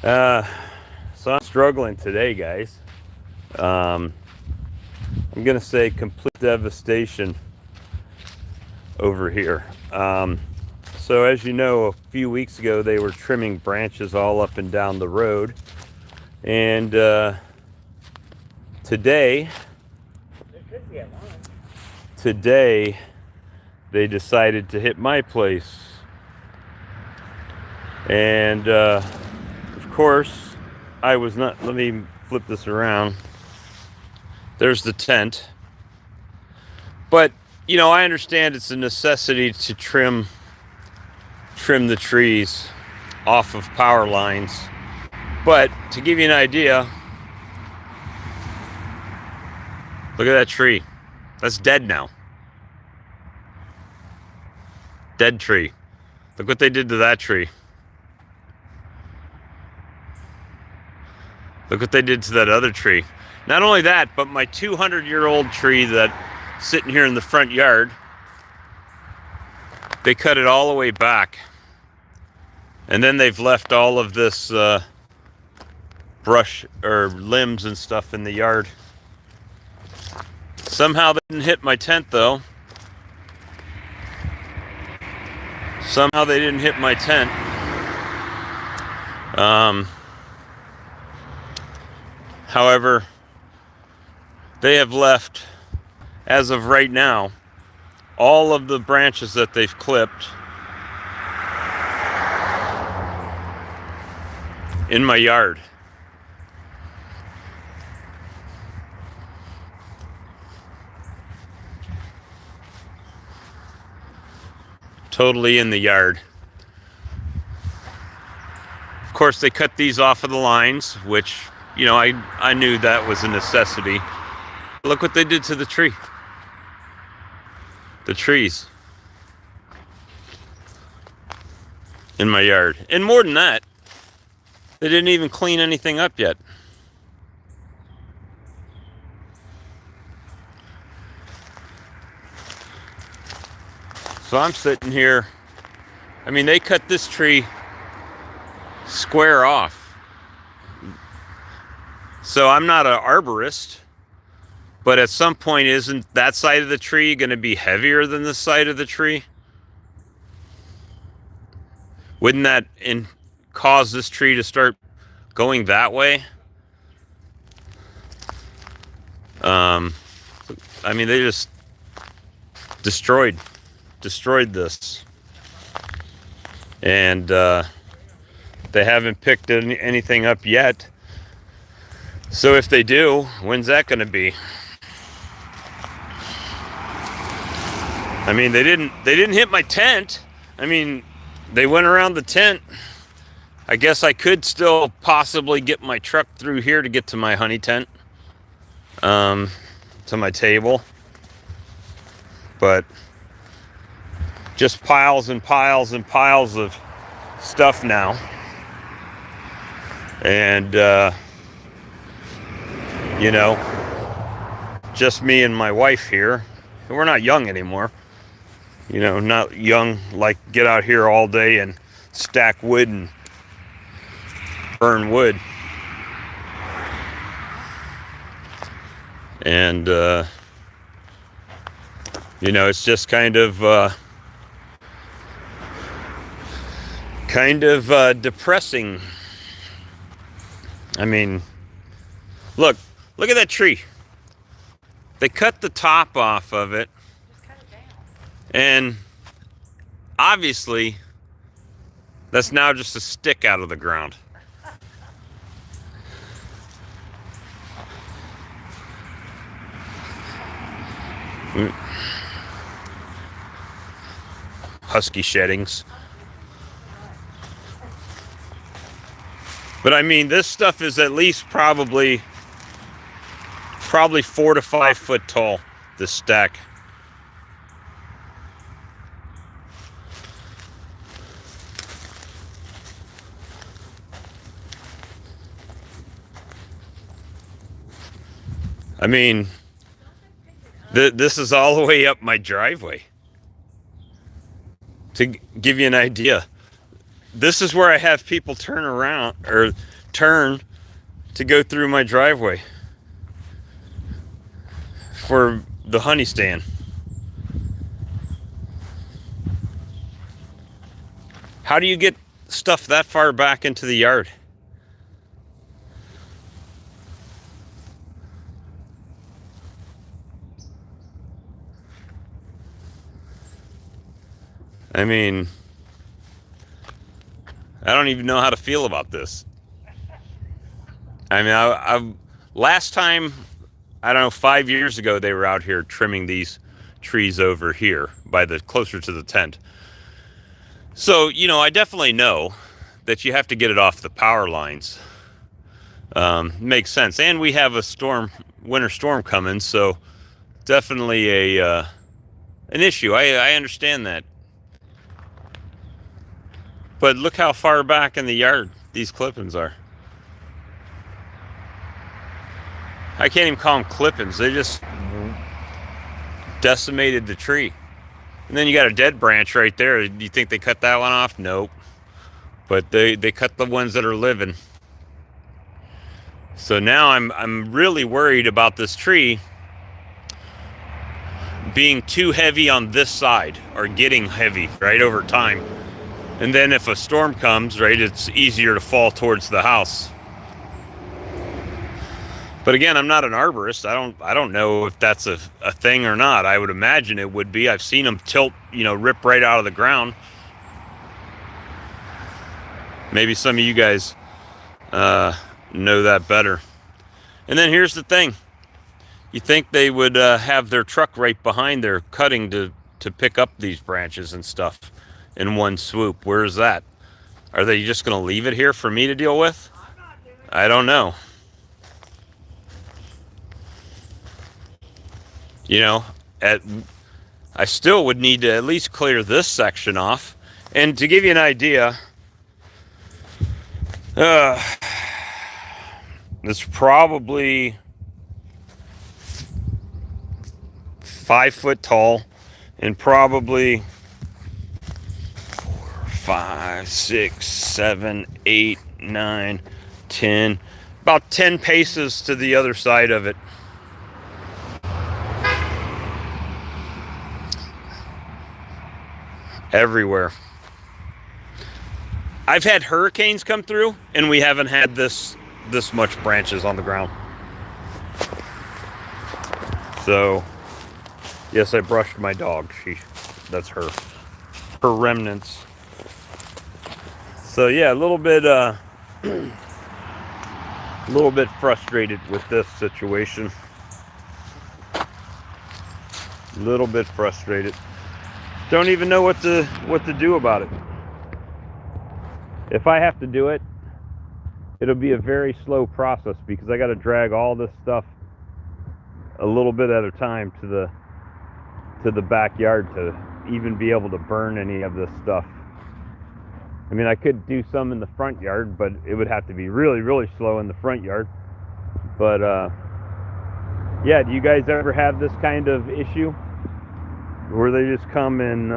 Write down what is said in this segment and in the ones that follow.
So I'm struggling today, guys. I'm gonna say complete devastation over here. So as you know, a few weeks ago they were trimming branches all up and down the road, and today today they decided to hit my place, and of course I was not. Let me flip this around. There's the tent. But, you know, I understand it's a necessity to trim the trees off of power lines. But to give you an idea, look at that tree. That's dead now. Dead tree. Look what they did to that tree. Look what they did to that other tree. Not only that, but my 200-year-old tree that's sitting here in the front yard, they cut it all the way back. And then they've left all of this brush or limbs and stuff in the yard. Somehow they didn't hit my tent, though. Somehow they didn't hit my tent. However, they have left, as of right now, all of the branches that they've clipped in my yard. Totally in the yard. Of course, they cut these off of the lines, which, you know, I knew that was a necessity. Look what they did to the tree. The trees in my yard. And more than that, they didn't even clean anything up yet. So I'm sitting here. I mean, they cut this tree square off. So I'm not an arborist, but at some point, isn't that side of the tree going to be heavier than this side of the tree? Wouldn't that cause this tree to start going that way? I mean, they just destroyed this, and they haven't picked anything up yet. So if they do, when's that going to be? I mean, they didn't hit my tent. I mean, they went around the tent. I guess I could still possibly get my truck through here to get to my honey tent, to my table, but just piles and piles and piles of stuff now. And you know, just me and my wife here. We're not young anymore. You know, not young like get out here all day and stack wood and burn wood. And you know, it's just kind of depressing. I mean, look at that tree. They cut the top off of it, and obviously that's now just a stick out of the ground. Husky sheddings. But I mean, this stuff is at least probably 4 to 5 foot tall, this stack. I mean, this is all the way up my driveway. To give you an idea, this is where I have people turn around, or turn to go through my driveway for the honey stand. How do you get stuff that far back into the yard? I mean, I don't even know how to feel about this. I mean, I last time, I don't know, 5 years ago, they were out here trimming these trees over here by the closer to the tent. So, you know, I definitely know that you have to get it off the power lines. Makes sense. And we have a winter storm coming, so definitely an issue. I understand that. But look how far back in the yard these clippings are. I can't even call them clippings. They just decimated the tree. And then you got a dead branch right there. Do you think they cut that one off? Nope. But they cut the ones that are living. So now I'm really worried about this tree being too heavy on this side, or getting heavy, right, over time. And then if a storm comes, right, it's easier to fall towards the house. But again, I'm not an arborist. I don't know if that's a thing or not. I would imagine it would be. I've seen them tilt, you know, rip right out of the ground. Maybe some of you guys know that better. And then here's the thing. You think they would have their truck right behind there cutting to pick up these branches and stuff in one swoop. Where is that? Are they just going to leave it here for me to deal with? I don't know. You know, I still would need to at least clear this section off. And to give you an idea, it's probably 5 foot tall, and probably 4, 5, 6, 7, 8, 9, 10, about 10 paces to the other side of it. Everywhere. I've had hurricanes come through, and we haven't had this much branches on the ground. So, yes, I brushed my dog. That's her remnants. So yeah, a little bit frustrated with this situation. A little bit frustrated. Don't even know what to do about it. If I have to do it, it'll be a very slow process, because I got to drag all this stuff a little bit at a time to the backyard to even be able to burn any of this stuff. I mean, I could do some in the front yard, but it would have to be really, really slow in the front yard. But yeah, do you guys ever have this kind of issue where they just come and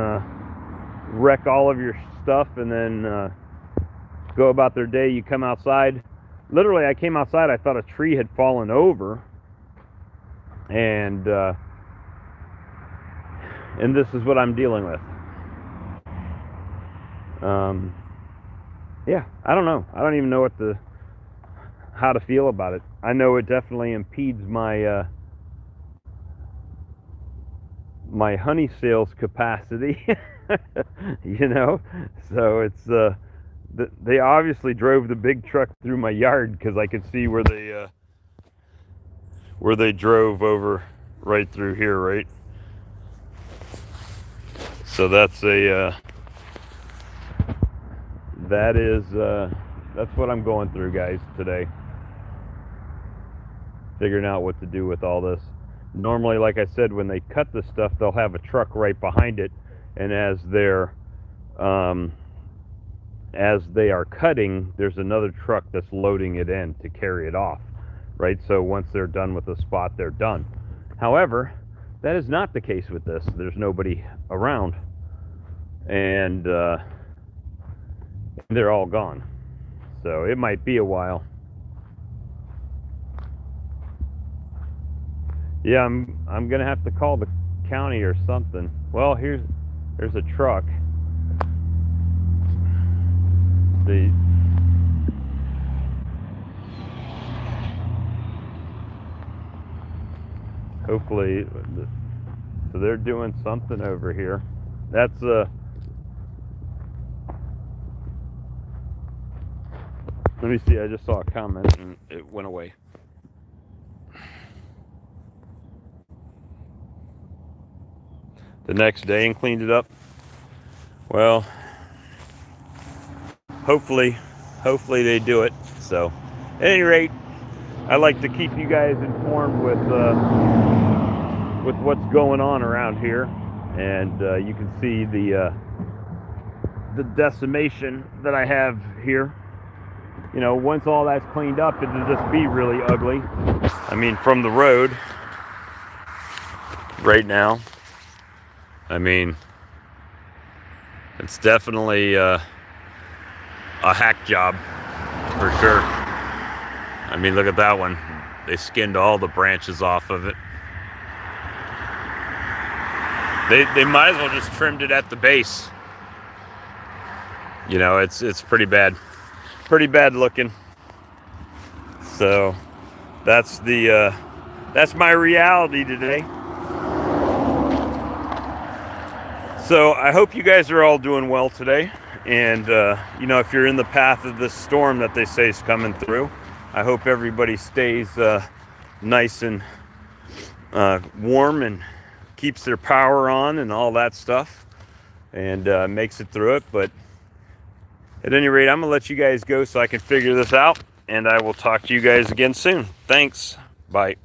wreck all of your stuff and then go about their day? You come outside. Literally, I came outside, I thought a tree had fallen over, and this is what I'm dealing with. Yeah, I don't know. I don't even know how to feel about it. I know it definitely impedes my my honey sales capacity. You know, so it's they obviously drove the big truck through my yard, because I could see where they drove over right through here, right? So that's that's what I'm going through, guys, today. Figuring out what to do with all this. Normally, like I said, when they cut this stuff, they'll have a truck right behind it, and as they are cutting, there's another truck that's loading it in to carry it off, right? So once they're done with the spot, they're done. However, that is not the case with this. There's nobody around, and they're all gone. So it might be a while. Yeah, I'm gonna have to call the county or something. Well, there's a truck. The hopefully, so they're doing something over here. That's let me see. I just saw a comment and it went away. The next day and cleaned it up. Well, hopefully they do it. So, at any rate, I like to keep you guys informed with what's going on around here, and you can see the decimation that I have here. You know, once all that's cleaned up, it'll just be really ugly. I mean, from the road right now, I mean, it's definitely a hack job for sure. I mean, look at that one. They skinned all the branches off of it. They might as well just trimmed it at the base. You know, it's pretty bad looking. So that's my reality today. So I hope you guys are all doing well today. And you know, if you're in the path of this storm that they say is coming through, I hope everybody stays nice and warm and keeps their power on and all that stuff, and makes it through it. But at any rate, I'm gonna let you guys go so I can figure this out, and I will talk to you guys again soon. Thanks. Bye.